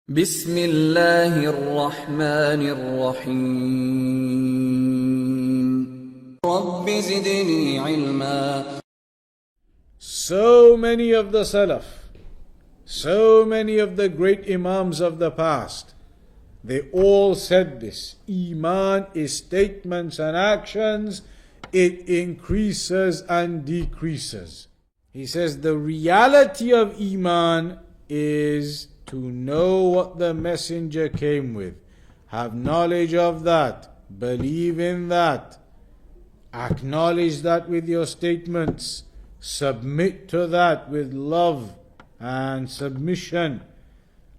بسم الله الرحمن الرحيم رب زدني علما. So many of the Salaf, so many of the great Imams of the past, they all said this. Iman is statements and actions. It increases and decreases. He says the reality of Iman is to know what the messenger came with, have knowledge of that, believe in that, acknowledge that with your statements, submit to that with love and submission,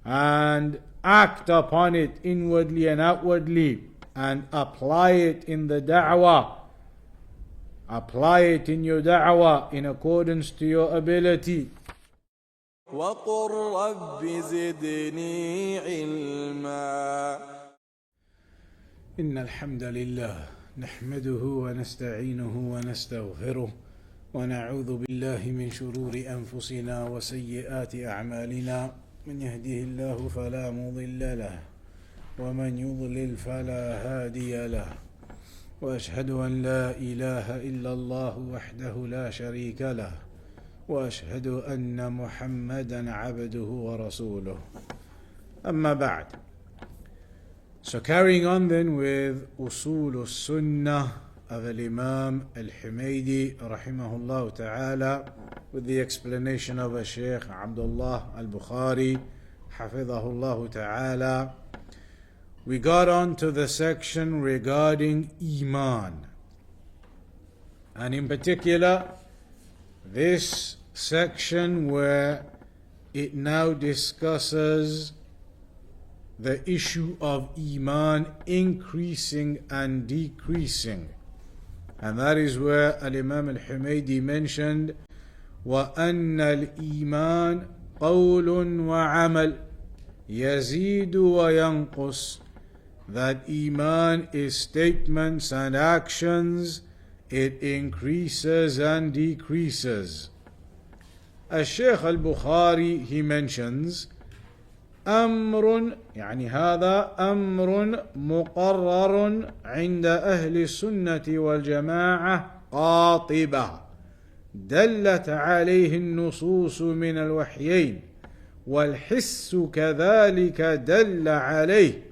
and act upon it inwardly and outwardly, and apply it in the da'wah. Apply it in your da'wah in accordance to your ability. وقل رب زدني علما. إن الحمد لله نحمده ونستعينه ونستغفره ونعوذ بالله من شرور أنفسنا وسيئات أعمالنا. من يهده الله فلا مضل له ومن يضلل فلا هادي له. وأشهد أن لا إله إلا الله وحده لا شريك له وأشهد أن محمدا عبده ورسوله. أما بعد. So carrying on then with Usool-Us-Sunnah of Al-Imaam Al-Humaydi rahimahullah ta'ala, with the explanation of Shaykh Abdullah al-Bukhari hafidhahullah ta'ala, we got on to the section regarding Iman, and in particular this section where it now discusses the issue of Iman increasing and decreasing. And that is where Al-Imam Al-Humaydi mentioned وَأَنَّ الْإِيمَانَ قَوْلٌ وَعَمَلٌ يَزِيدُ وَيَنْقُصُ, that Iman is statements and actions, it increases and decreases. Al-Shaykh al-Bukhari, he mentions أمر, يعني هذا أمر مقرر عند أهل السنة والجماعة قاطبة دلت عليه النصوص من الوحيين والحس كذلك دل عليه.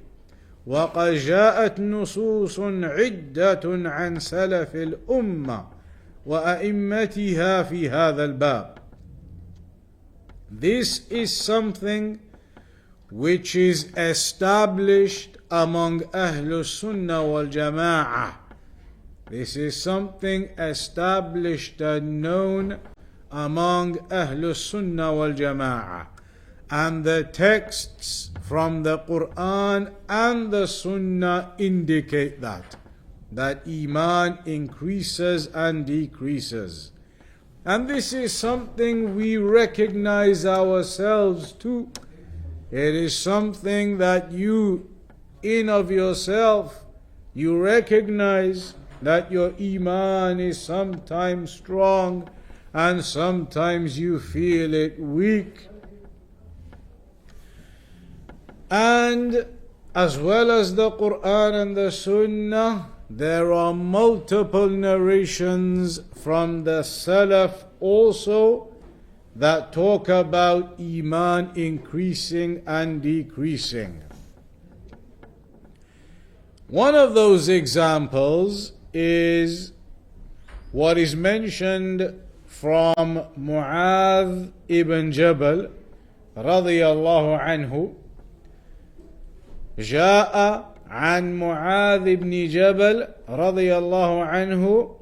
وقد جاءت نصوص عدة عن سلف الأمة وأئمتها في هذا الباب. This is something which is established among Ahlul Sunnah wal-Jama'ah. This is something established and known among Ahlul Sunnah wal-Jama'ah. And the texts from the Qur'an and the Sunnah indicate that Iman increases and decreases. And this is something we recognize ourselves too. It is something that you, in of yourself, you recognize that your Iman is sometimes strong and sometimes you feel it weak. And as well as the Qur'an and the Sunnah, there are multiple narrations from the Salaf also that talk about Iman increasing and decreasing. One of those examples is what is mentioned from Mu'ādh ibn Jabal radiyallahu anhu. جاء عن معاذ بن جبل رضي الله عنه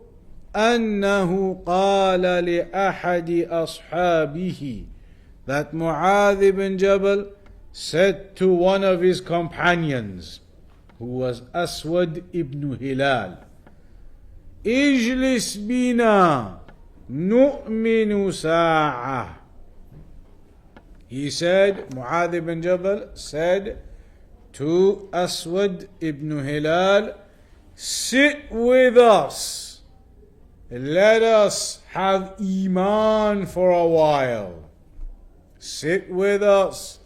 أنه قال لأحد أصحابه, that Mu'adh ibn Jabal said to one of his companions, who was Aswad ibn Hilal, اجلس بنا نؤمن ساعة. He said, Mu'adh ibn Jabal said to Aswad ibn Hilal, sit with us. Let us have Iman for a while. Sit with us.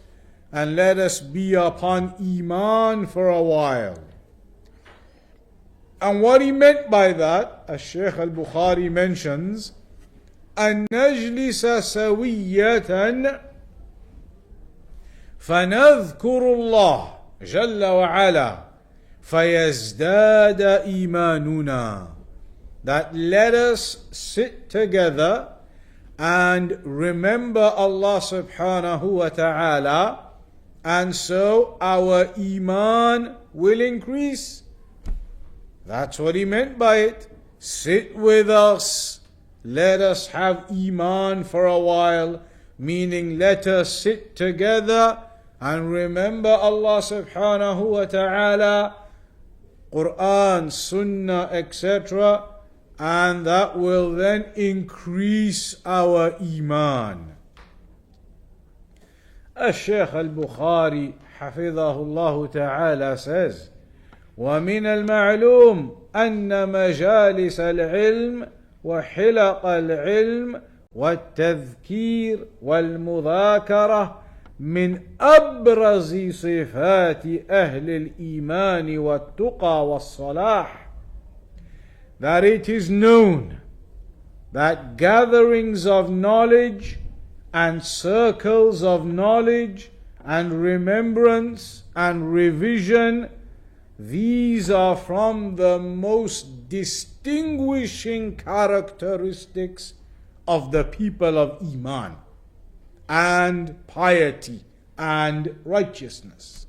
and let us be upon Iman for a while. And what he meant by that, as Shaykh al-Bukhari mentions, أن نجلس سوية فنذكر الله جل وعلا فيزداد إيماننا. That let us sit together and remember Allah subhanahu wa ta'ala, and so our Iman will increase. That's what he meant by it. Sit with us. Let us have Iman for a while, meaning let us sit together and remember Allah subhanahu wa ta'ala, Qur'an, Sunnah, etc. And that will then increase our Iman. Al-Shaykh al-Bukhari حفظه الله تعالى says, ومن المعلوم أن مجالس العلم وحلق العلم والتذكير والمذاكرة من أبرز صفات أهل الإيمان والتقى والصلاح. That it is known that gatherings of knowledge and circles of knowledge and remembrance and revision, these are from the most distinguishing characteristics of the people of Iman and piety and righteousness.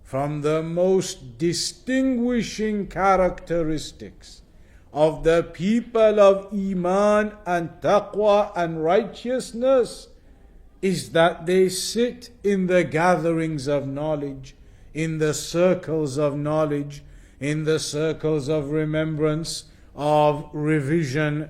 From the most distinguishing characteristics of the people of Iman and Taqwa and righteousness is that they sit in the gatherings of knowledge, in the circles of knowledge, in the circles of remembrance, of revision.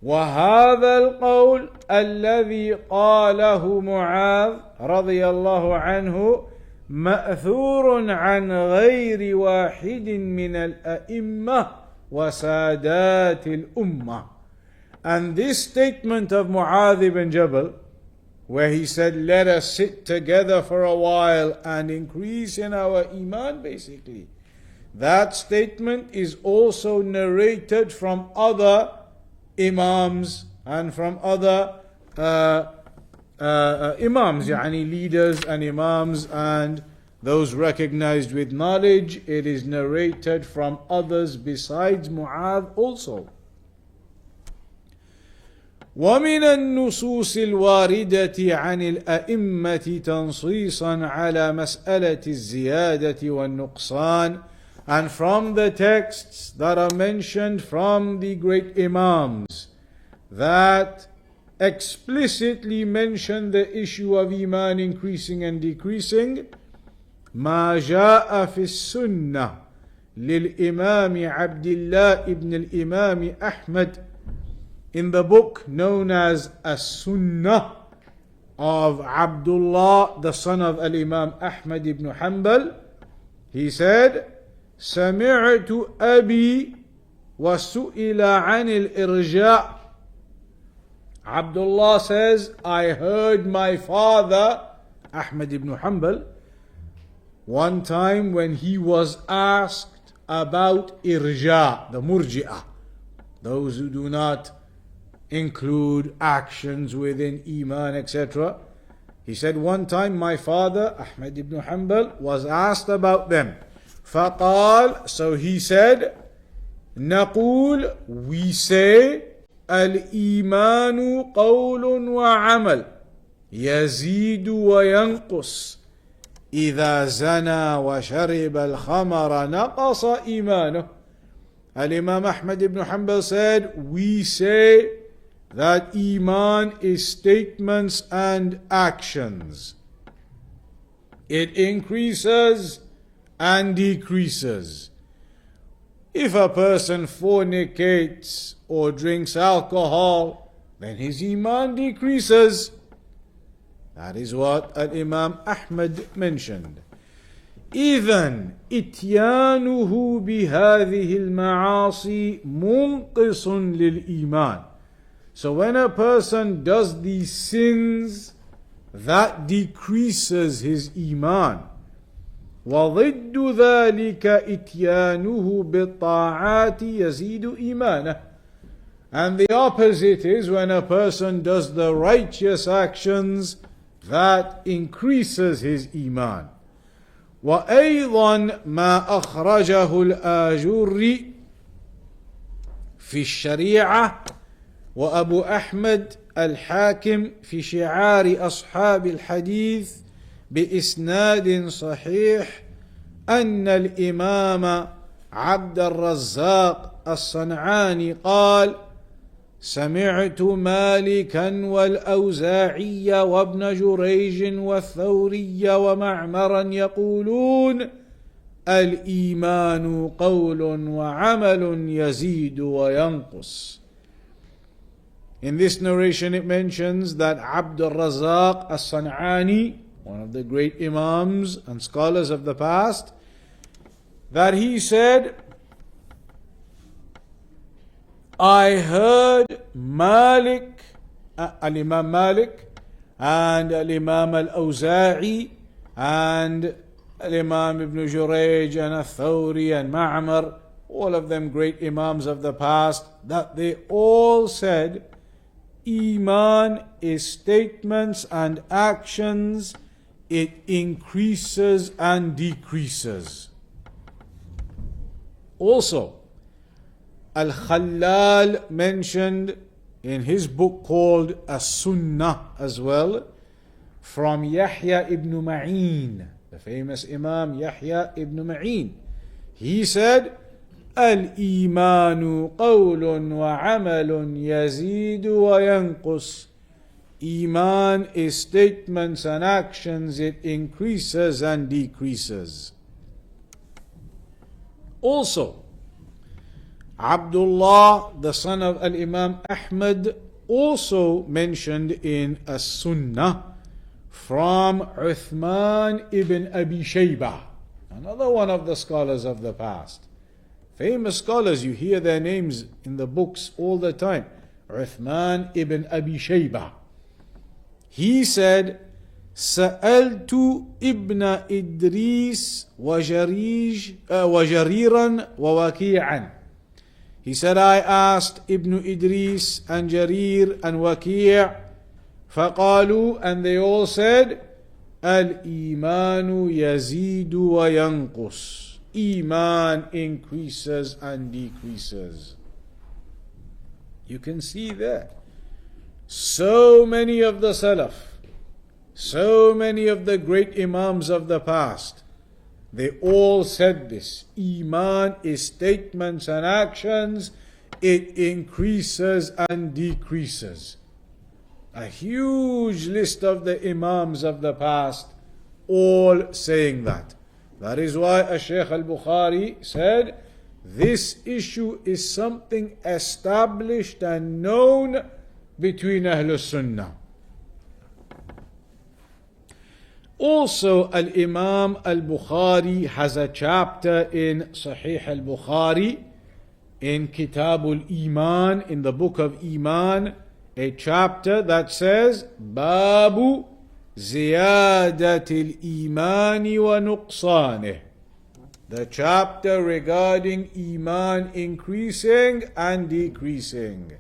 وهذا القول الذي قاله معاذ رضي الله عنه مأثور عن غير واحد من الأئمة وسادات الأمة. And this statement of Mu'adh ibn Jabal, where he said, let us sit together for a while and increase in our Iman, basically, that statement is also narrated from other Imams and from other Imams, يعني leaders and Imams and those recognized with knowledge. It is narrated from others besides Mu'adh also. ومن النصوص الواردة عن الأئمة تنصيصا على مسألة الزيادة والنقصان, and from the texts that are mentioned from the great Imams that explicitly mention the issue of Iman increasing and decreasing, ما جاء في السنة للإمام عبد الله ibn al-Imam Ahmad, in the book known as As-Sunnah of Abdullah, the son of Al-Imam Ahmad ibn Hanbal. He said, سمعت أبي وسئل عن الإرجاء. Abdullah says, I heard my father, Ahmad ibn Hanbal, one time when he was asked about irja, the murji'ah, those who do not include actions within Iman, etc. He said, one time my father, Ahmad ibn Hanbal, was asked about them. فقال, so he said, نقول, we say, الإيمان قول وعمل يزيد وينقص إذا زنى وشرب الخمر نقص إيمانه. Al-Imam Ahmad ibn Hanbal said, we say that Iman is statements and actions. It increases and decreases. If a person fornicates or drinks alcohol, then his Iman decreases. That is what Al-Imam Ahmad mentioned. إذن إتيانه بهذه المعاصي منقص للإيمان. So when a person does these sins that decreases his iman. وضد ذلك إتيانه بالطاعات يزيد إيمانه. And the opposite is when a person does the righteous actions, that increases his iman. وأيضا ما أخرجه الآجري في الشريعة وأبو أحمد الحاكم في شعار أصحاب الحديث بإسناد صحيح أن الإمام عبد الرزاق الصنعاني قال: سمعت مالكا والأوزاعي وابن جريج والثوري ومعمرا يقولون: الإيمان قول وعمل يزيد وينقص. In this narration it mentions that Abd al-Razzaq as-San'ani, one of the great Imams and scholars of the past, that he said, I heard Malik, al-Imam Malik, and al-Imam al-Awza'i, and al-Imam ibn Jurayj, and al-Thawri, and Ma'mar, all of them great Imams of the past, that they all said, Iman is statements and actions, it increases and decreases. Also, Al-Khallal mentioned in his book called As-Sunnah as well, from Yahya ibn Ma'in, the famous Imam Yahya ibn Ma'in. He said, Al-Imanu qawlun wa amalun yazidu wa yanqus. Iman is statements and actions, it increases and decreases. Also, Abdullah, the son of Al-Imam Ahmad, also mentioned in As-Sunnah from Uthman ibn Abi Shaybah, another one of the scholars of the past. Famous scholars, you hear their names in the books all the time. Uthman ibn Abi Shaybah. He said, سألت ابن إدريس وجريرا ووكيعا. He said, I asked Ibn Idris and Jarir and Waki' فقالوا, and they all said, الإيمان يزيد وينقص. Iman increases and decreases. You can see there. So many of the Salaf, so many of the great Imams of the past, they all said this. Iman is statements and actions. It increases and decreases. A huge list of the Imams of the past all saying that. That is why Shaykh al-Bukhari said, this issue is something established and known between Ahlul Sunnah. Also, Al-Imam Al-Bukhari has a chapter in Sahih Al-Bukhari, in Kitab al-Iman, in the book of Iman, a chapter that says, Babu Ziyadatil Imani wa Nuqsanih. The chapter regarding Iman increasing and decreasing.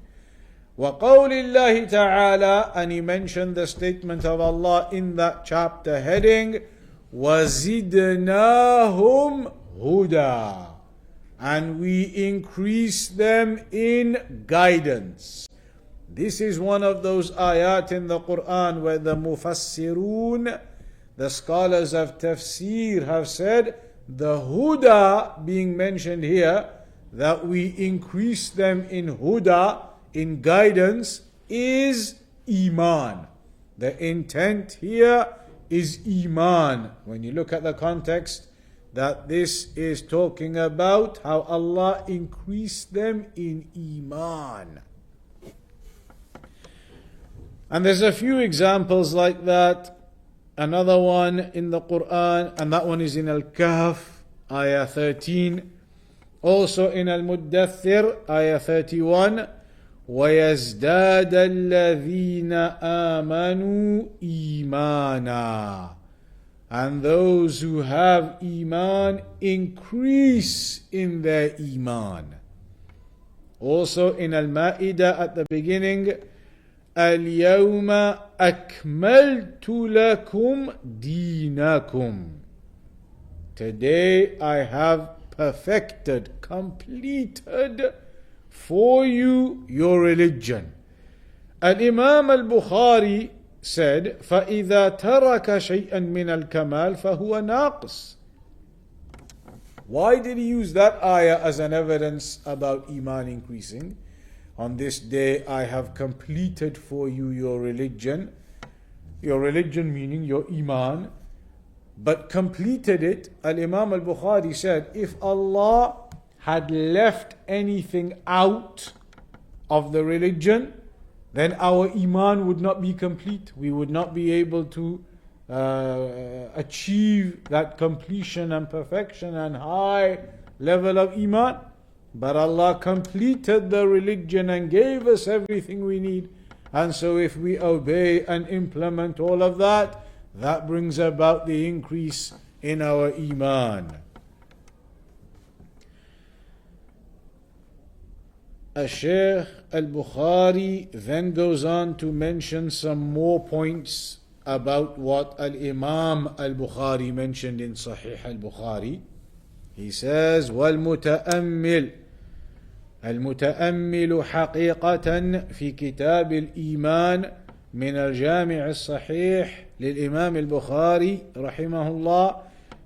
وقول الله تعالى, and he mentioned the statement of Allah in that chapter heading, وَزِدْنَاهُمْ هُدًى, and we increase them in guidance. This is one of those ayat in the Qur'an where the mufassirun, the scholars of tafsir, have said the huda being mentioned here, that we increase them in huda, in guidance, is Iman. The intent here is Iman. When you look at the context, that this is talking about how Allah increased them in Iman. And there's a few examples like that. Another one in the Quran, and that one is in Al-Kahf, ayah 13. Also in Al-Muddathir, ayah 31. وَيَزْدَادَ الَّذِينَ آمَنُوا إِيمَانًا. And those who have Iman increase in their Iman. Also in Al-Ma'idah at the beginning, الْيَوْمَ أَكْمَلْتُ لَكُمْ دِينَكُمْ. Today I have perfected, completed for you your religion. Al-Imam Al-Bukhari said, فَإِذَا تَرَكَ شَيْئًا مِنَ الْكَمَالِ فَهُوَ نَاقِصٌ. Why did he use that ayah as an evidence about Iman increasing? On this day I have completed for you your religion. Your religion meaning your Iman. But completed it, Al-Imam Al-Bukhari said, if Allah had left anything out of the religion, then our Iman would not be complete. We would not be able to achieve that completion and perfection and high level of Iman. But Allah completed the religion and gave us everything we need. And so if we obey and implement all of that, that brings about the increase in our Iman. Shaykh Al-Bukhari then goes on to mention some more points about what Al-Imam Al-Bukhari mentioned in Sahih Al-Bukhari. He says, وَالْمُتَأَمِّلُ المتأمل حقيقة في كتاب الإيمان من الجامع الصحيح للإمام البخاري رحمه الله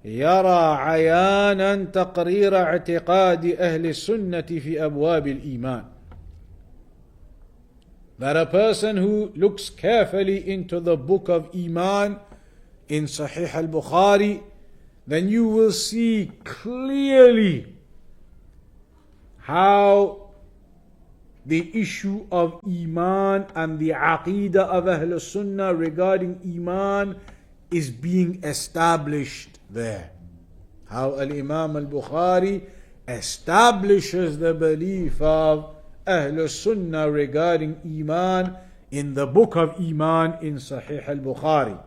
يرى عيانا تقرير اعتقاد أهل السنة في أبواب الإيمان. That a person who looks carefully into the book of Iman in Sahih al-Bukhari, then you will see clearly how the issue of Iman and the Aqeedah of Ahl Sunnah regarding Iman is being established there. How Al-Imam Al-Bukhari establishes the belief of Ahl Sunnah regarding Iman in the book of Iman in Sahih Al-Bukhari.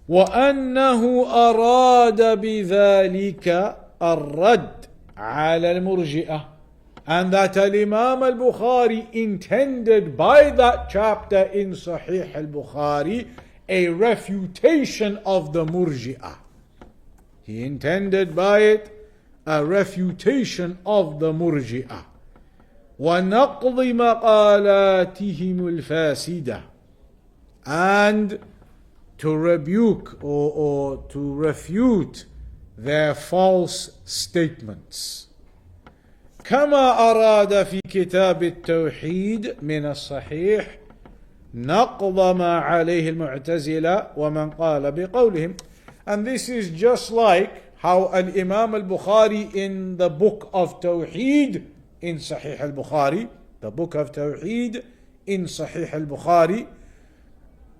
وأنه أراد بذلك الرد على المرجئة, and that Al-Imam Al-Bukhari intended by that chapter in Sahih Al-Bukhari a refutation of the Murji'ah. He intended by it a refutation of the Murji'ah. وَنَقْضِ مَقَالَاتِهِمُ الْفَاسِدَةِ, and to rebuke or to refute their false statements. كما أراد في كتاب التوحيد من الصحيح نقض ما عليه المعتزلة ومن قال بقولهم. And this is just like how Al-Imam Al-Bukhari in the book of Tawheed in Sahih Al-Bukhari, the book of Tawheed in Sahih Al-Bukhari,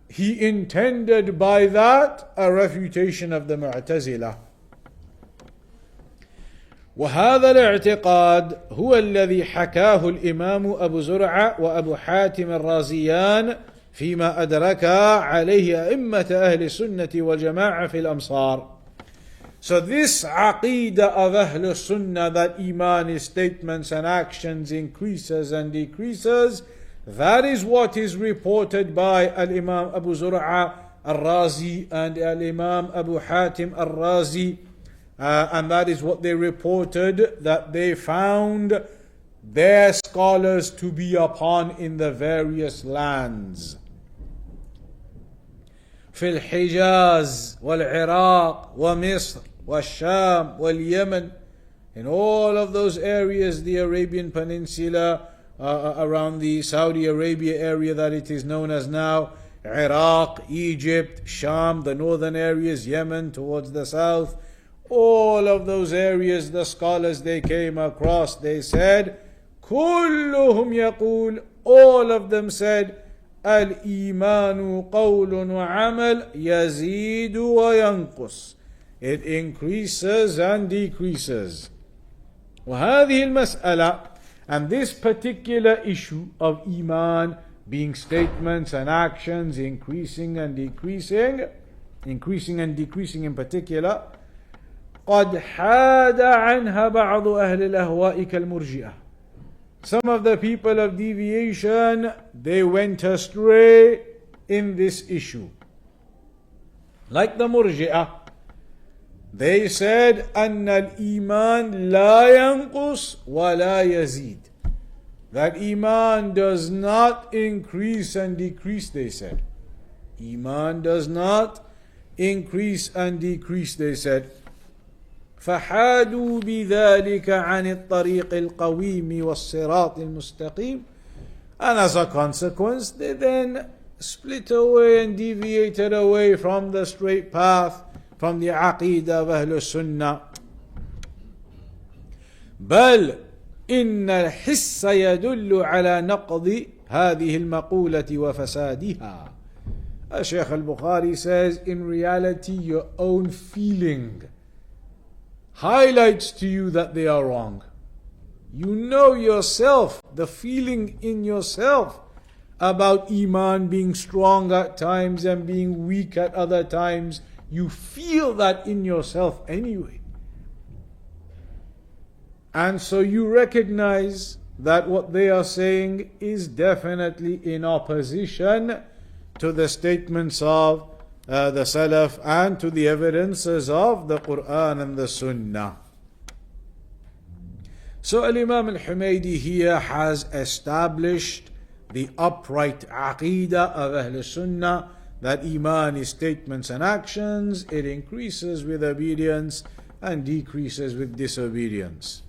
he intended by that a refutation of the Mu'tazila. وهذا الاعتقاد هو الذي حكاه الإمام أبو زرعة وأبو حاتم الرازيان فيما أدركا عليه أئمة أهل السنة والجماعة في الأمصار. So this Aqeedah of Ahl Sunnah, that Iman is statements and actions increases and decreases, that is what is reported by Al-Imam Abu Zur'a Al-Razi and Al-Imam Abu Hatim Al-Razi, and that is what they reported that they found their scholars to be upon in the various lands. في الحجاز والعراق ومصر والشام واليمن, in all of those areas, the Arabian Peninsula, around the Saudi Arabia area that it is known as now, Iraq, Egypt, Sham, the northern areas, Yemen towards the south, all of those areas, the scholars they came across, they said, كلهم يقول, all of them said, الإيمان قول وعمل يزيد وينقص, it increases and decreases. وهذه المسألة And this particular issue of Iman being statements and actions, increasing and decreasing in particular, قد حاد عنها بعض أهل الأهواء كالمرجئة. Some of the people of deviation, they went astray in this issue. Like the Murji'ah, they said أن الإيمان لا ينقص ولا يزيد. That Iman does not increase and decrease, they said. Iman does not increase and decrease, they said. فحادوا بذلك عن الطريق القويم والصراط المستقيم. And as a consequence, they then split away and deviated away from the straight path, from the Aqeedah of al-Sunnah. بل إن الحس يدل على نقض هذه المقولة وفسادها. Shaykh al-Bukhari says, in reality, your own feeling highlights to you that they are wrong. You know yourself, the feeling in yourself about Iman being strong at times and being weak at other times. You feel that in yourself anyway. And so you recognize that what they are saying is definitely in opposition to the statements of the Salaf and to the evidences of the Qur'an and the Sunnah. So Al-Imam Al-Humaydi here has established the upright Aqeedah of Ahl-Sunnah, that Iman is statements and actions, it increases with obedience and decreases with disobedience.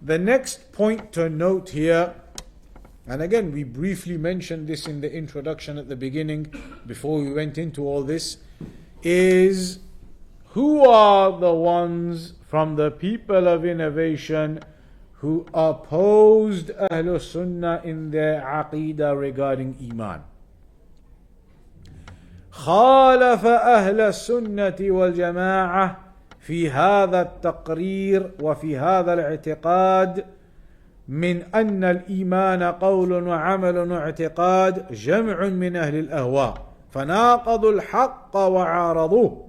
The next point to note here, and again we briefly mentioned this in the introduction at the beginning before we went into all this, is who are the ones from the people of innovation who opposed Ahl Sunnah in their Aqeedah regarding Iman. خالف أهل السنة والجماعة في هذا التقرير وفي هذا الاعتقاد من أن الإيمان قول وعمل واعتقاد جمع من أهل الأهواء فناقضوا الحق وعارضوه.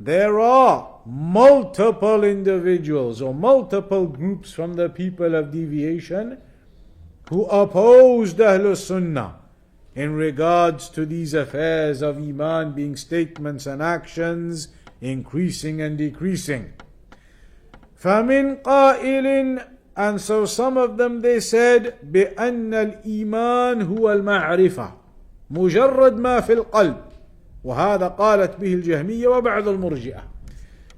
There are multiple individuals or multiple groups from the people of deviation who opposed Ahl Sunnah in regards to these affairs of Iman being statements and actions, increasing and decreasing. فَمِنْ قَائِلٍ, and so some of them they said بأن الإيمان هو المعرفة مجرد ما في القلب وهذا قالت به الجهمية وبعض المرجئة.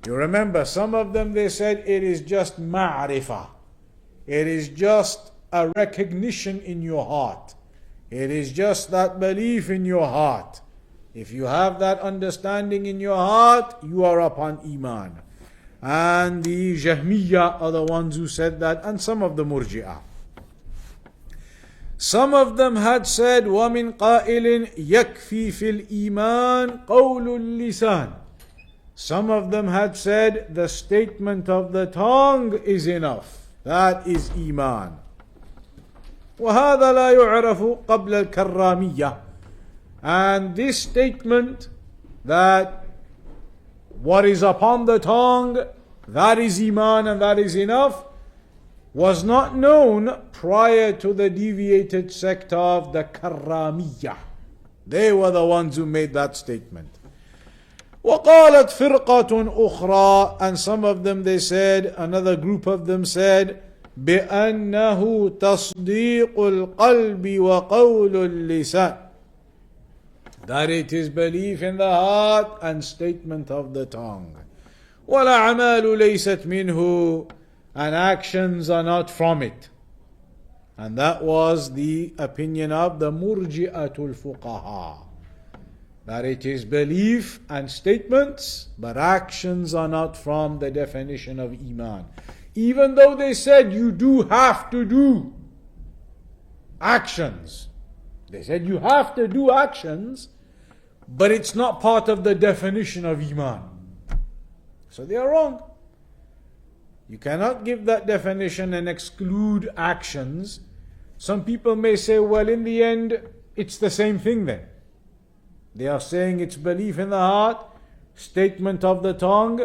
You remember, some of them they said it is just ma'rifah. It is just a recognition in your heart. It is just that belief in your heart. If you have that understanding in your heart, you are upon Iman. And the Jahmiyyah are the ones who said that, and some of the Murji'ah. Some of them had said, وَمِنْ قَائِلٍ يَكْفِي فِي الْإِيمَانِ قَوْلُ اللِّسَانِ. Some of them had said the statement of the tongue is enough. That is Iman. وَهَذَا لَا يُعْرَفُ قَبْلَ الْكَرَّامِيَّةِ. And this statement that what is upon the tongue, that is Iman and that is enough, was not known prior to the deviated sect of the Karramiyah. They were the ones who made that statement. وَقَالَتْ فِرْقَةٌ أُخْرَى, and some of them they said, another group of them said, بأنه تصديق القلب وقول اللسان. That it is belief in the heart and statement of the tongue. والأعمال ليست منه, and actions are not from it. And that was the opinion of the Murji'atul Fuqaha. That it is belief and statements, but actions are not from the definition of Iman. Even though they said you do have to do actions. They said you have to do actions, but it's not part of the definition of Iman. So they are wrong. You cannot give that definition and exclude actions. Some people may say, well, in the end, it's the same thing then. They are saying it's belief in the heart, statement of the tongue,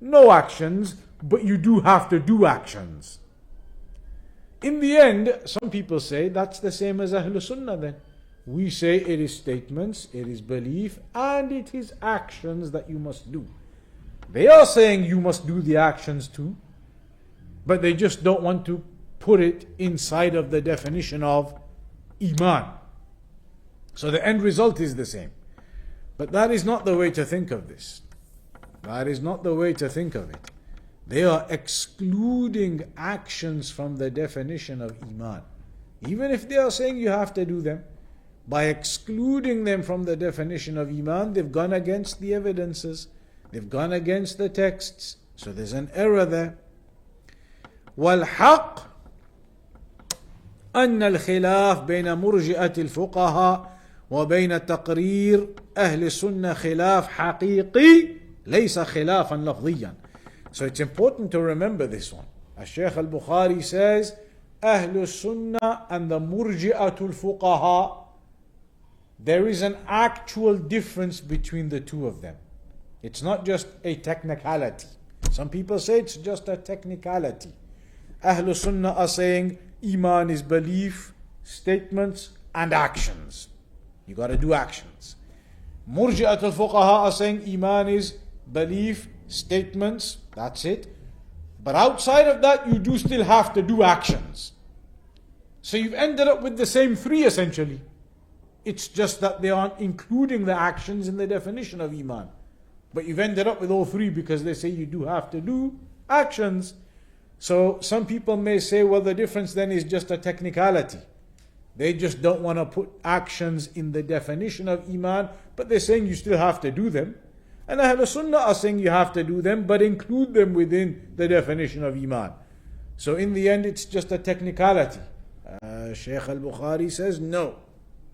no actions, but you do have to do actions. In the end, some people say that's the same as Ahlul Sunnah then. We say it is statements, it is belief, and it is actions that you must do. They are saying you must do the actions too, but they just don't want to put it inside of the definition of Iman. So the end result is the same. But that is not the way to think of this. That is not the way to think of it. They are excluding actions from the definition of Iman. Even if they are saying you have to do them, by excluding them from the definition of Iman, they've gone against the evidences, they've gone against the texts. So there's an error there. وَالْحَقِّ أن الخلاف بين مرجئة الفقهاء وبين تقرير أهل السنة خلاف حقيقي ليس خلافا لفظيا. So it's important to remember this one. As Shaykh al-Bukhari says, أهل السنة and the مرجئة الفقهاء, there is an actual difference between the two of them. It's not just a technicality. Some people say it's just a technicality. Ahlul Sunnah are saying Iman is belief, statements, and actions. You got to do actions. Murji'at al-Fuqaha are saying Iman is belief, statements, that's it. But outside of that, you do still have to do actions. So you've ended up with the same three essentially. It's just that they aren't including the actions in the definition of Iman. But you've ended up with all three because they say you do have to do actions. So some people may say, well, the difference then is just a technicality. They just don't want to put actions in the definition of Iman, but they're saying you still have to do them. And Ahlul Sunnah are saying you have to do them, but include them within the definition of Iman. So in the end, it's just a technicality. Shaykh al-Bukhari says, no.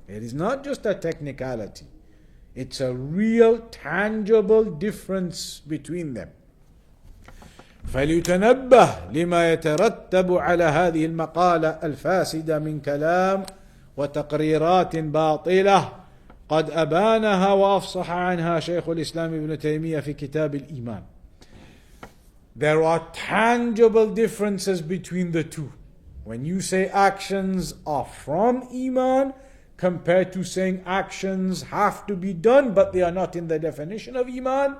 It is not just a technicality. It's a real, tangible difference between them. فليتنبه لما يترتب على هذه المقالة الفاسدة من كلام وتقريرات باطلة قد أبانها وأفصح عنها شيخ الإسلام ابن تيمية في كتاب الإيمان. There are tangible differences between the two. When you say actions are from Iman, compared to saying actions have to be done but they are not in the definition of Iman,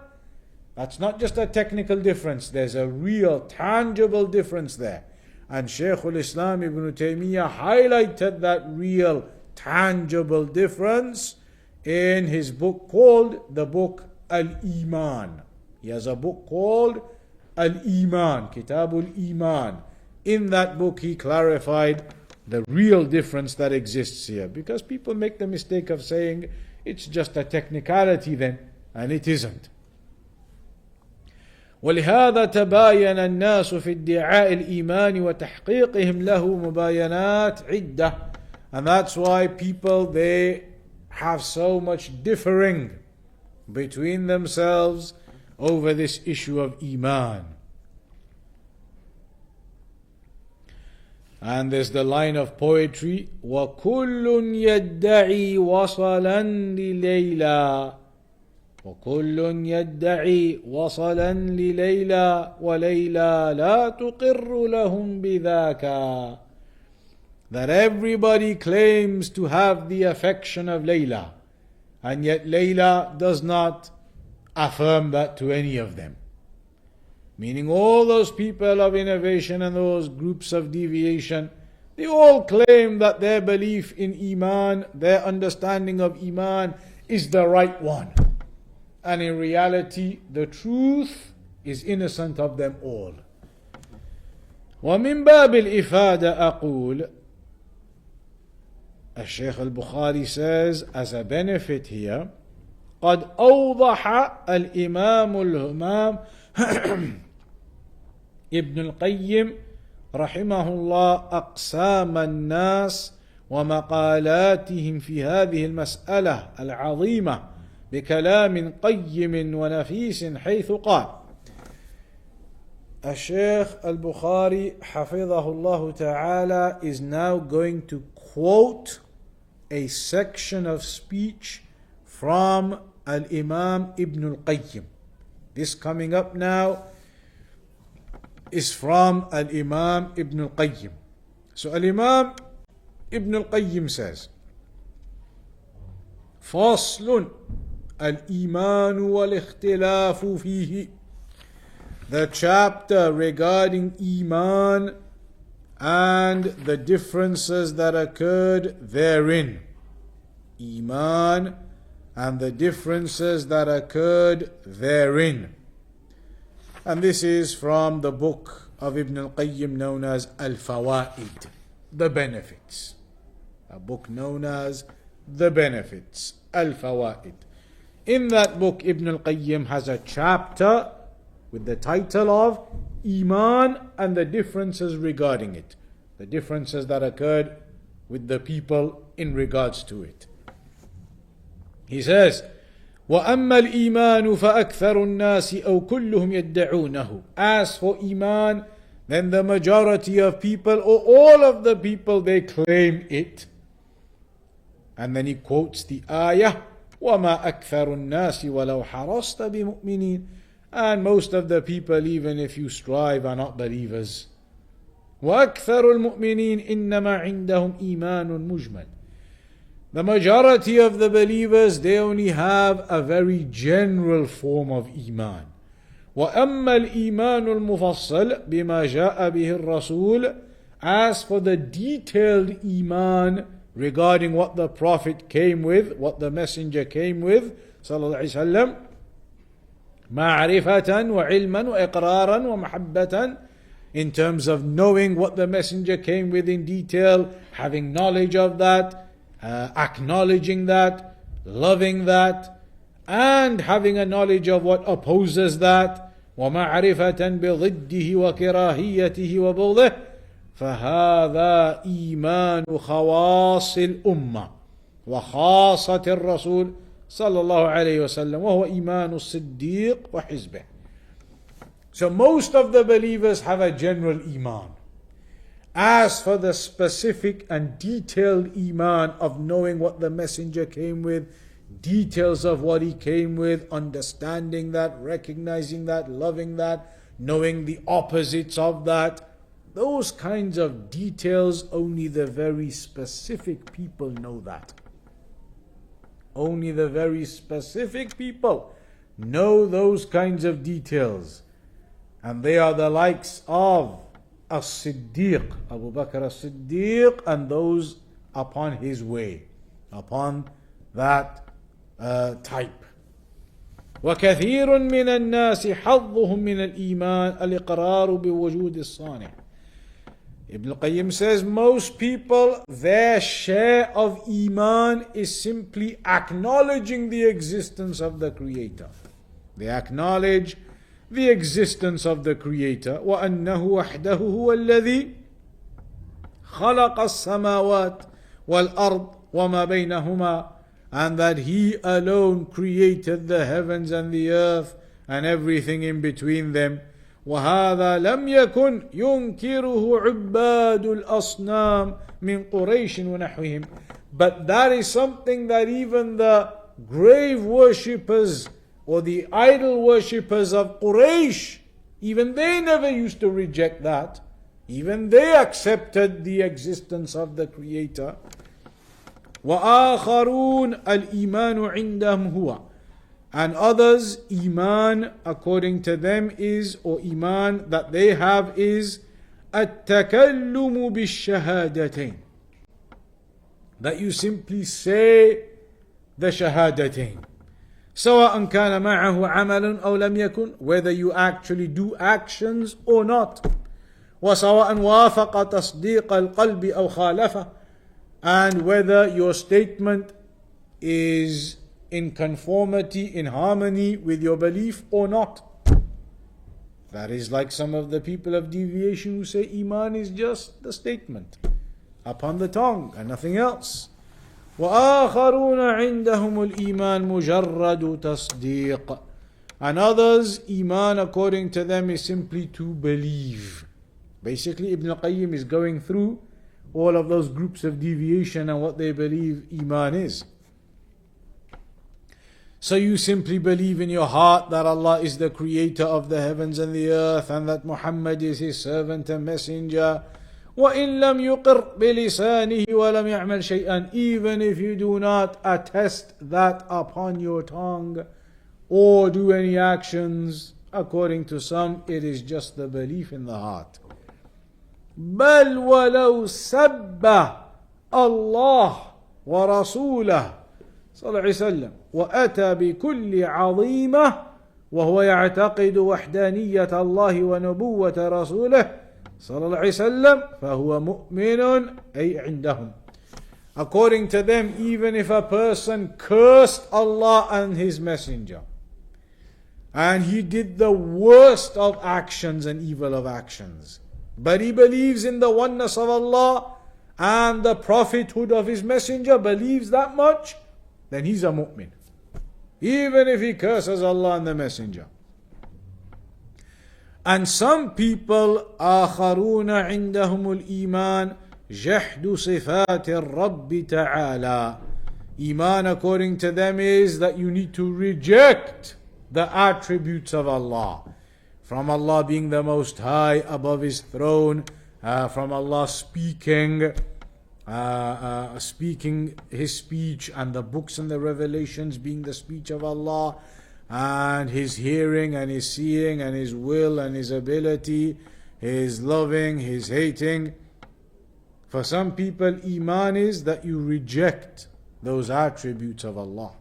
that's not just a technical difference. There's a real, tangible difference there. And Shaykh al-Islam ibn Taymiyyah highlighted that real, tangible difference in his book called the book Al-Iman. He has a book called Al-Iman, Kitabul Iman. In that book he clarified the real difference that exists here. Because people make the mistake of saying it's just a technicality then, and it isn't. ولهذا تباين الناس في ادعاء الإيمان وتحقيقهم له مباينات عدة. And that's why people, they have so much differing between themselves over this issue of Iman. And there's the line of poetry, وَكُلٌّ يَدَّعِي وَصَلًا لِلَيْلَى وَكُلٌّ يَدَّعِي وَصَلًا لِلَيْلَى وَلَيْلَى لَا تُقِرُّ لَهُمْ بِذَاكَ. That everybody claims to have the affection of Layla, and yet Layla does not affirm that to any of them. Meaning all those people of innovation and those groups of deviation, they all claim that their belief in Iman, their understanding of Iman is the right one. And in reality, the truth is innocent of them all. ومن باب الإفادة أقول, الشيخ البخاري says, as a benefit here, قد أوضح الإمام الهمام ابن القيم رحمه الله أقسام الناس ومقالاتهم في هذه المسألة العظيمة بكلام قيم ونفيس حيث قال. Shaykh al-Bukhari hafidhahullah ta'ala is now going to quote a section of speech from Al-Imaam Ibn Al-Qayyim. This coming up now is from Al-Imaam Ibn Al-Qayyim. So Al-Imaam Ibn Al-Qayyim says, فصل الإيمان والاختلاف فيه. The chapter regarding Iman and the differences that occurred therein. Iman and the differences that occurred therein. And this is from the book of Ibn al-Qayyim known as Al-Fawaid, the benefits. A book known as the benefits, Al-Fawaid. In that book, Ibn al-Qayyim has a chapter with the title of Iman and the differences regarding it. The differences that occurred with the people in regards to it. He says, وَأَمَّا الْإِيمَانُ فَأَكْثَرُ النَّاسِ أَوْ كُلُّهُمْ يَدَّعُونَهُ. As for Iman, then the majority of people or all of the people, they claim it. And then he quotes the ayah, وَمَا أَكْثَرُ النَّاسِ وَلَوْ حَرَصْتَ بِمُؤْمِنِينَ. And most of the people, even if you strive, are not believers. وَأَكْثَرُ الْمُؤْمِنِينَ إِنَّمَا عِنْدَهُمْ إِيمَانٌ مُجْمَلٌ. The majority of the believers, they only have a very general form of Iman. وَأَمَّا الْإِيمَانُ الْمُفَصَّلُ بِمَا جَاءَ بِهِ الرَّسُولُ. As for the detailed Iman regarding what the Prophet came with, what the Messenger came with, sallallahu alaihi wasallam, معرفة وعلما وإقرارا ومحبة, in terms of knowing what the Messenger came with in detail, having knowledge of that, acknowledging that, loving that, and having a knowledge of what opposes that, ومعرفة بضده وكراهيته وبغضه, فهذا إيمان خواص الأمة وخاصة الرسول صلى الله عليه وسلم وهو إيمان الصديق وحزبه. So most of the believers have a general Iman. As for the specific and detailed Iman of knowing what the Messenger came with, details of what he came with, understanding that, recognizing that, loving that, knowing the opposites of that, those kinds of details, only the very specific people know that. Only the very specific people know those kinds of details. And they are the likes of As-Siddiq, Abu Bakr As-Siddiq, and those upon his way, upon that type. وكثير من الناس حظهم من الإيمان الإقرار بوجود الصانع. Ibn al-Qayyim says most people, their share of Iman is simply acknowledging the existence of the Creator. They acknowledge the existence of the Creator. وَأَنَّهُ وَحْدَهُ هُوَ الَّذِي خَلَقَ السَّمَاوَاتِ وَالْأَرْضِ وَمَا بَيْنَهُمَا. And that He alone created the heavens and the earth and everything in between them. وهذا لم يكن ينكره عباد الأصنام من قريش ونحوهم. But that is something that even the grave worshippers or the idol worshippers of Quraysh, even they never used to reject that. Even they accepted the existence of the Creator. وآخرون الإيمان عندهم هو. And others, Iman according to them is, or Iman that they have is, التكلم بالشهادتين. That you simply say the shahadatain. سواء كان معه عمل أو لم يكن, whether you actually do actions or not. وسواء وافق تصديق القلب أو خالفه, and whether your statement is in conformity, in harmony with your belief or not. That is like some of the people of deviation who say Iman is just the statement upon the tongue and nothing else. وآخرون عندهم الإيمان مجرد تصديق. And others, Iman according to them is simply to believe. Basically, Ibn al-Qayyim is going through all of those groups of deviation and what they believe Iman is. So you simply believe in your heart that Allah is the creator of the heavens and the earth, and that Muhammad is his servant and messenger. وَإِن لَمْ يُقِرْ بِلِسَانِهِ وَلَمْ يَعْمَلْ شَيْئًا. Even if you do not attest that upon your tongue or do any actions, according to some, it is just the belief in the heart. بَلْ وَلَوْ سَبَّ اللَّهُ وَرَسُولَهُ صلى الله عليه وسلم وأتى بكل عظيمة وهو يعتقد وحدانية الله ونبوة رسوله صلى الله عليه وسلم فهو مؤمن أي عندهم. According to them, even if a person cursed Allah and His Messenger, and he did the worst of actions and evil of actions, but he believes in the oneness of Allah and the prophethood of His Messenger, believes that much, then he's a mu'min, even if he curses Allah and the Messenger. And some people, آخرون عندهم الإيمان جحد صفات الرب تعالى. Iman according to them is that you need to reject the attributes of Allah. From Allah being the most high above His throne, from Allah speaking His speech, and the books and the revelations being the speech of Allah, and His hearing and His seeing and His will and His ability, His loving, His hating. For some people, Iman is that you reject those attributes of Allah.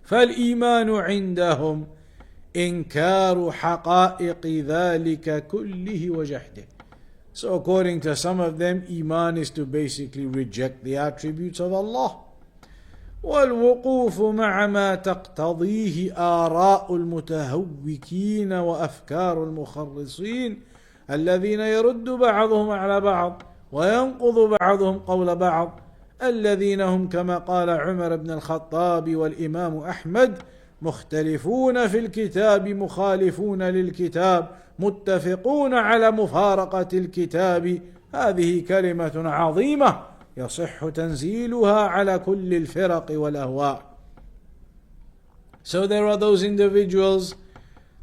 فالإيمان عندهم إنكار حقائق ذلك كله وجحده. So according to some of them, Iman is to basically reject the attributes of Allah. والوقوف مع ما تقتضيه آراء المتهوكين وأفكار المخرصين الذين يرد بعضهم على بعض وينقض بعضهم قول بعض الذين هم كما قال عمر بن الخطاب والإمام أحمد مختلفون في الكتاب مخالفون للكتاب متفقون على مفارقة الكتاب. هذه كلمة عظيمة يصح تنزيلها على كل الفرق والأهواء. So there are those individuals,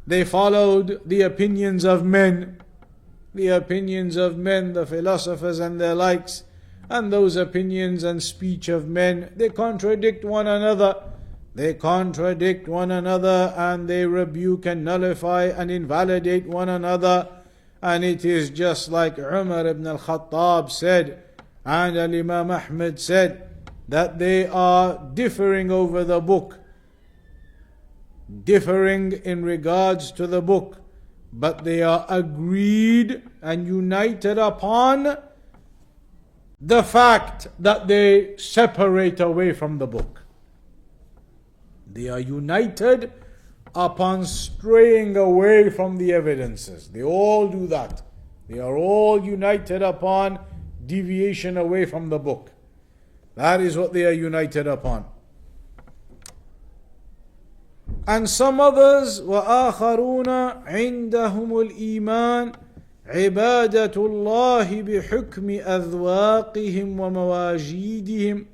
they followed the opinions of men, the philosophers and their likes, and those opinions and speech of men, they contradict one another. And they rebuke and nullify and invalidate one another. And it is just like Umar ibn al-Khattab said, and al-Imam Ahmad said, that they are differing over the book, differing in regards to the book, but they are agreed and united upon the fact that they separate away from the book. They are united upon straying away from the evidences. They all do that. They are all united upon deviation away from the book. That is what they are united upon. And some others, وَآخَرُونَ عِنْدَهُمُ الْإِيمَانِ عِبَادَةُ اللَّهِ بِحُكْمِ أَذْوَاقِهِمْ وَمَوَاجِيدِهِمْ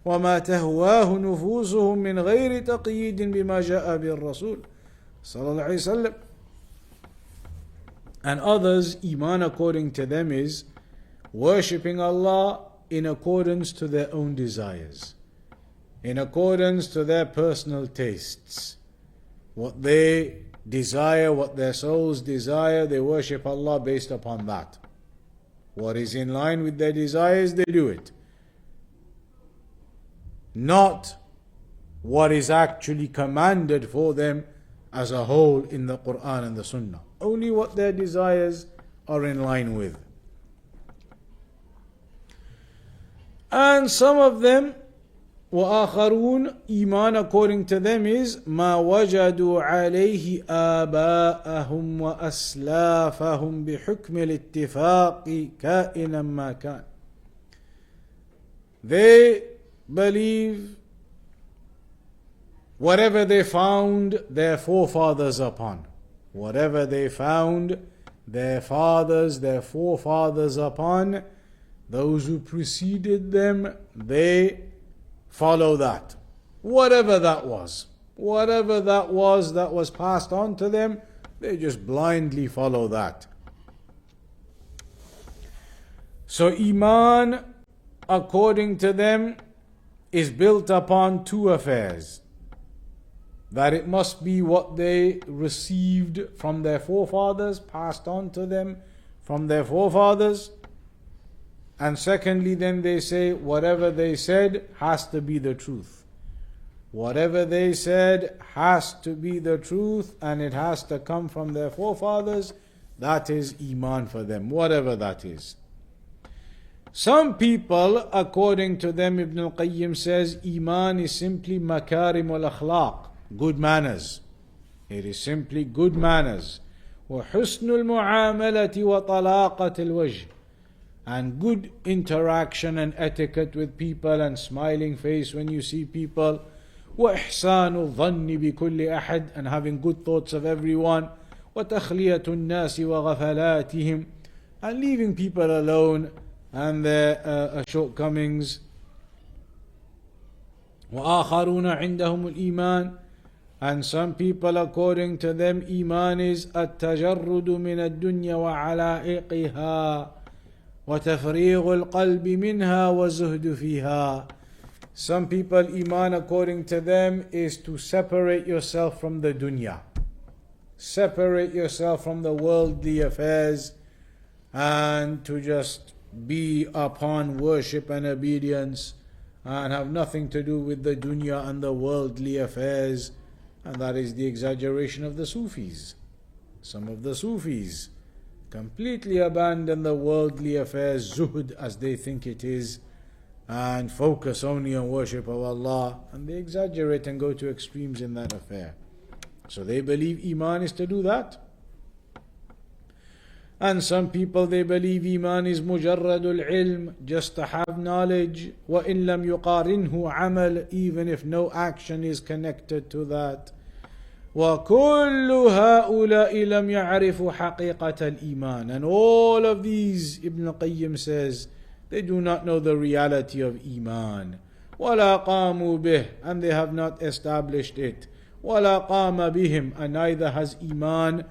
وما تهواه نفوسهم من غير تقييد بما جاء به الرسول صلى الله عليه وسلم. And others, Iman according to them is worshipping Allah in accordance to their own desires, in accordance to their personal tastes. What they desire, what their souls desire, they worship Allah based upon that. What is in line with their desires, they do it. Not what is actually commanded for them as a whole in the Qur'an and the Sunnah. Only what their desires are in line with. And some of them, وآخرون, Iman according to them is ما وجدوا عليه آباءهم وأسلافهم بحكم الاتفاق كائنا ما كان. They believe whatever they found their forefathers upon. Whatever they found their forefathers upon, those who preceded them, they follow that. Whatever that was that was passed on to them, they just blindly follow that. So Iman, according to them, is built upon two affairs. That it must be what they received from their forefathers, passed on to them from their forefathers. And secondly, then they say whatever they said has to be the truth. Whatever they said has to be the truth, and it has to come from their forefathers. That is Iman for them, whatever that is. Some people, according to them, Ibn al-Qayyim says, Iman is simply makarim al-akhlaq, good manners. It is simply good manners. وَحُسْنُ الْمُعَامَلَةِ وَطَلَاقَةِ الْوَجْهِ, and good interaction and etiquette with people and smiling face when you see people. وَإِحْسَانُ الظَّنِّ بِكُلِّ أَحَدٍ, and having good thoughts of everyone. وَتَخْلِيَةُ النَّاسِ وَغَفَلَاتِهِمْ, and leaving people alone and their shortcomings. وَآخَرُونَ عِنْدَهُمُ الْإِيمَانِ, and some people, according to them, Iman is التَّجَرُّدُ مِنَ الدُّنْيَا وَعَلَائِقِهَا وَتَفْرِيغُ الْقَلْبِ مِنْهَا وَالزُّهْدُ فِيهَا. Some people, Iman, according to them, is to separate yourself from the dunya. Separate yourself from the worldly affairs and to just be upon worship and obedience and have nothing to do with the dunya and the worldly affairs. And that is the exaggeration of the Sufis. Some of the Sufis completely abandon the worldly affairs, zuhd as they think it is, and focus only on worship of Allah, and they exaggerate and go to extremes in that affair. So they believe Iman is to do that. And some people, they believe Iman is mujarradul ilm, just to have knowledge, وَإِن لَمْ يُقَارِنْهُ عَمَلٍ, even if no action is connected to that. وَكُلُّ هَؤُلَاءِ لَمْ يَعْرِفُوا حَقِيقَةَ الْإِيمَانِ, and all of these, Ibn al-Qayyim says, they do not know the reality of Iman. وَلَا قَامُوا بِهِ, and they have not established it. وَلَا قَامَ بِهِمْ, and neither has Iman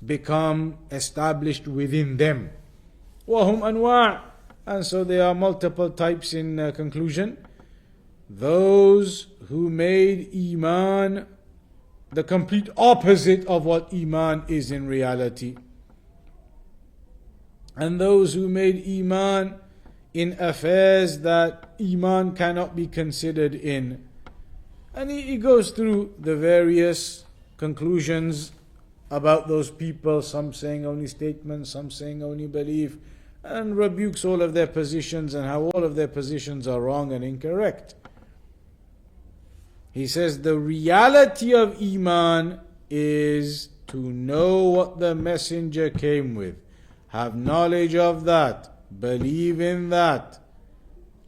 become established within them. وَهُمْ أَنْوَاعٌ, and so there are multiple types in conclusion. Those who made Iman the complete opposite of what Iman is in reality. And those who made Iman in affairs that Iman cannot be considered in. And he goes through the various conclusions about those people, some saying only statements, some saying only belief, and rebukes all of their positions and how all of their positions are wrong and incorrect. He says the reality of Iman is to know what the messenger came with, have knowledge of that, believe in that,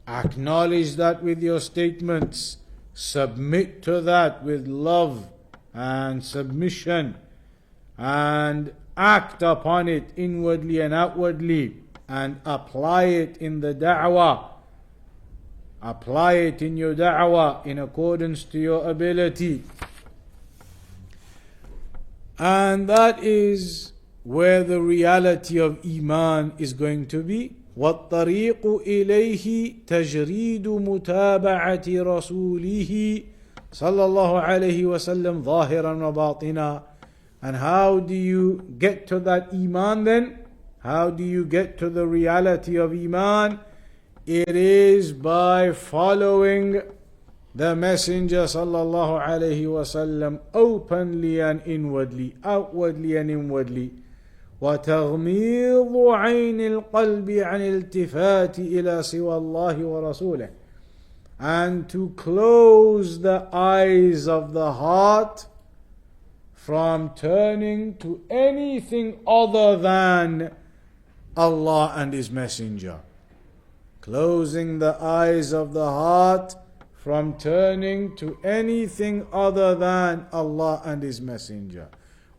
acknowledge that with your statements, submit to that with love and submission, and act upon it inwardly and outwardly, and apply it in the da'wah. Apply it in your da'wah in accordance to your ability. And that is where the reality of Iman is going to be. وَالطَّرِيقُ إِلَيْهِ تَجْرِيدُ مُتَابَعَةِ رَسُولِهِ صلى الله عليه وسلم ظاهرا وباطنا. And how do you get to that Iman then? How do you get to the reality of Iman? It is by following the Messenger sallallahu alaihi wasallam openly and inwardly, outwardly and inwardly. وتغميض عين القلب عن الالتفات إلى سوى الله ورسوله, and to close the eyes of the heart from turning to anything other than Allah and His Messenger. Closing the eyes of the heart from turning to anything other than Allah and His Messenger.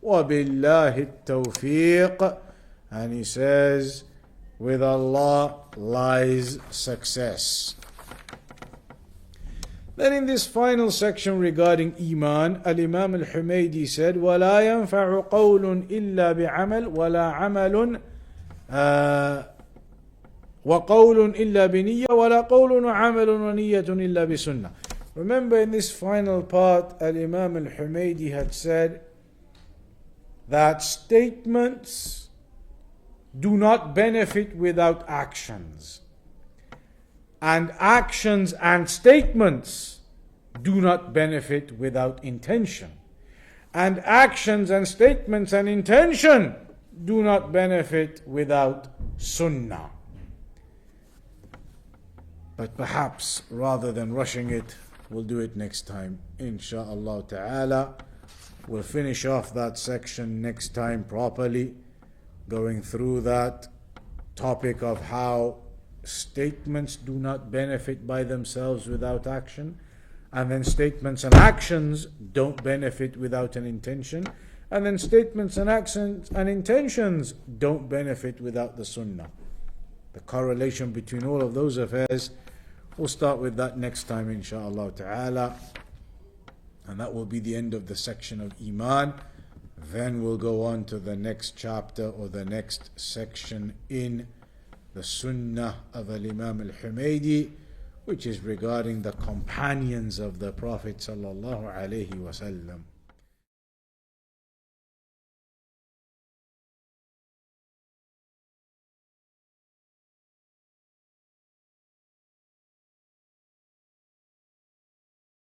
وَبِاللَّهِ التَّوْفِيقِ. And he says, with Allah lies success. Then in this final section regarding Iman, Al-Imam Al-Humaydi said, وَلَا يَنْفَعُ قَوْلٌ إِلَّا بِعَمَلٍ وَلَا عَمَلٌ وَقَوْلٌ إِلَّا بِنِيَّةٍ وَلَا قَوْلٌ وَعَمَلٌ وَنِيَّةٌ إِلَّا بِسُنَّةٍ. Remember, in this final part, Al-Imam Al-Humaydi had said that statements do not benefit without actions, and actions and statements do not benefit without intention, and actions and statements and intention do not benefit without sunnah. But perhaps rather than rushing it, we'll do it next time, insha'Allah ta'ala. We'll finish off that section next time properly, going through that topic of how statements do not benefit by themselves without action, and then statements and actions don't benefit without an intention, and then statements and actions and intentions don't benefit without the sunnah. The correlation between all of those affairs, we'll start with that next time, insha'Allah ta'ala. And that will be the end of the section of Iman. Then we'll go on to the next chapter or the next section in the Sunnah of Al-Imam Al-Humaydi, which is regarding the companions of the Prophet sallallahu alaihi wasallam.